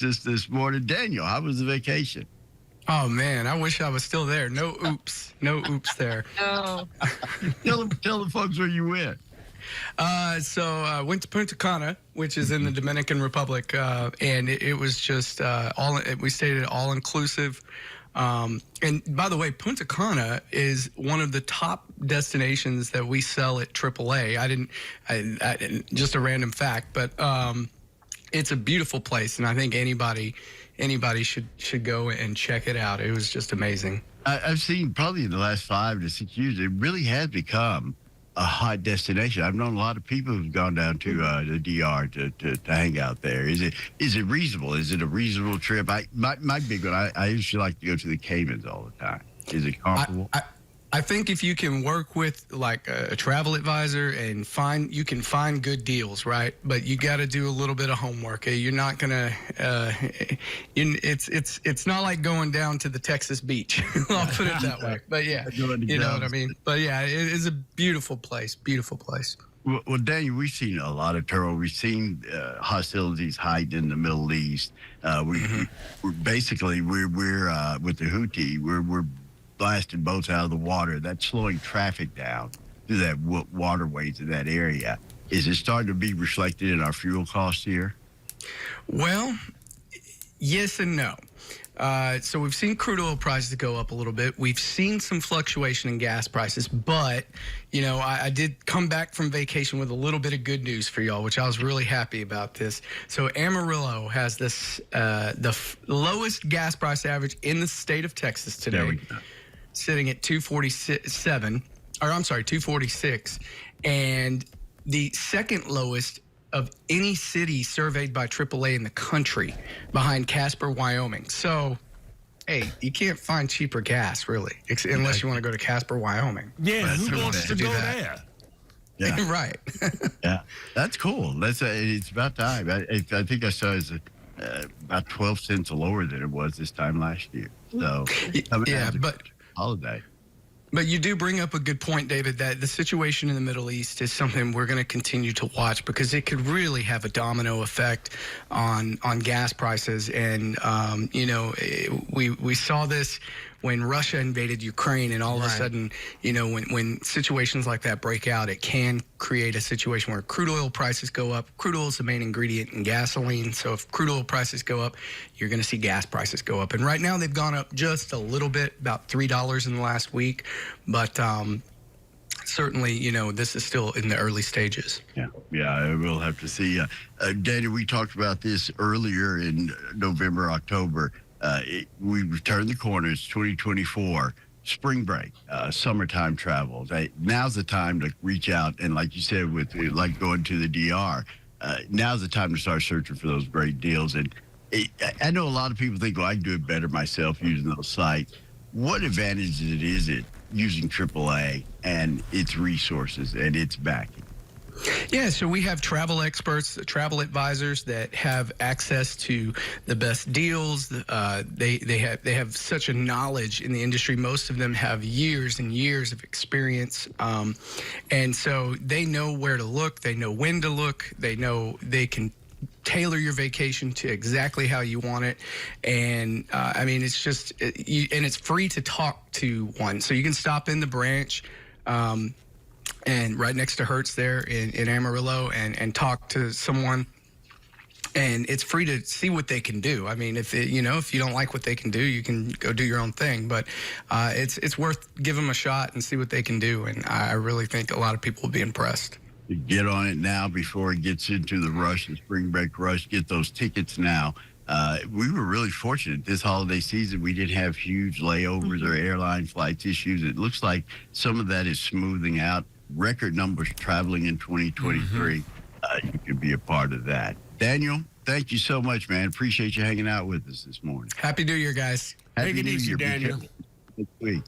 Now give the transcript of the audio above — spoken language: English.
just this morning. Daniel, how was the vacation? Oh, man, I wish I was still there. No oops. No oops there. Oh, Tell the folks where you went. So I went to Punta Cana, which is in the Dominican Republic, and it was just we stayed at all-inclusive. And by the way, Punta Cana is one of the top destinations that we sell at AAA. I didn't just a random fact, but it's a beautiful place, and I think anybody should go and check it out. It was just amazing. I've seen probably in the last 5 to 6 years, it really has become a hot destination. I've known a lot of people who've gone down to the DR to hang out there. Is it reasonable? Is it a reasonable trip? My big one, I usually like to go to the Caymans all the time. Is it comfortable? I think if you can work with like a travel advisor and you can find good deals, right? But you got to do a little bit of homework. You're not gonna. It's not like going down to the Texas beach. I'll put it that way. But yeah, you know what I mean. But yeah, it is a beautiful place. Beautiful place. Well, Daniel, we've seen a lot of turmoil. We've seen hostilities heighten in the Middle East. We're basically we're with the Houthi. We're blasting boats out of the water. That's slowing traffic down through that waterways in that area. Is it starting to be reflected in our fuel costs here? Well, yes and no. So we've seen crude oil prices go up a little bit. We've seen some fluctuation in gas prices, but you know, I did come back from vacation with a little bit of good news for y'all, which I was really happy about this. So Amarillo has this the lowest gas price average in the state of Texas today, sitting at 246, and the second lowest of any city surveyed by AAA in the country, behind Casper, Wyoming. So, hey, you can't find cheaper gas, really, unless you want to go to Casper, Wyoming. Yeah, who wants to go there? Yeah. Right. Yeah, that's cool. It's about time. I think I saw it's about 12 cents lower than it was this time last year. So, yeah, but holiday. But you do bring up a good point, David, that the situation in the Middle East is something we're going to continue to watch, because it could really have a domino effect on gas prices. And, you know, we saw this when Russia invaded Ukraine, and all of a sudden, you know, when situations like that break out, it can create a situation where crude oil prices go up. Crude oil is the main ingredient in gasoline. So if crude oil prices go up, you're going to see gas prices go up. And right now they've gone up just a little bit, about $3 in the last week. But certainly, you know, this is still in the early stages. Yeah, we'll have to see. Daniel, we talked about this earlier in November, October. We turned the corner. It's 2024, spring break, summertime travel. Now's the time to reach out, and like you said, with like going to the DR, now's the time to start searching for those great deals. And I know a lot of people think, well, I can do it better myself using those sites. What advantage is it using AAA and its resources and its backing? Yeah, so we have travel experts, travel advisors that have access to the best deals. They have such a knowledge in the industry. Most of them have years and years of experience, and so they know where to look. They know when to look. They know they can tailor your vacation to exactly how you want it. And I mean, it's just and it's free to talk to one, so you can stop in the branch. And right next to Hertz there in Amarillo, and talk to someone, and it's free to see what they can do. I mean, if you don't like what they can do, you can go do your own thing. But it's worth giving them a shot and see what they can do. And I really think a lot of people will be impressed. Get on it now before it gets into the rush, the spring break rush. Get those tickets now. We were really fortunate this holiday season. We didn't have huge layovers or airline flights issues. It looks like some of that is smoothing out. Record numbers traveling in 2023. You could be a part of that. Daniel, thank you so much, man. Appreciate you hanging out with us this morning. Happy New Year, guys. Take it easy, Daniel. Next week.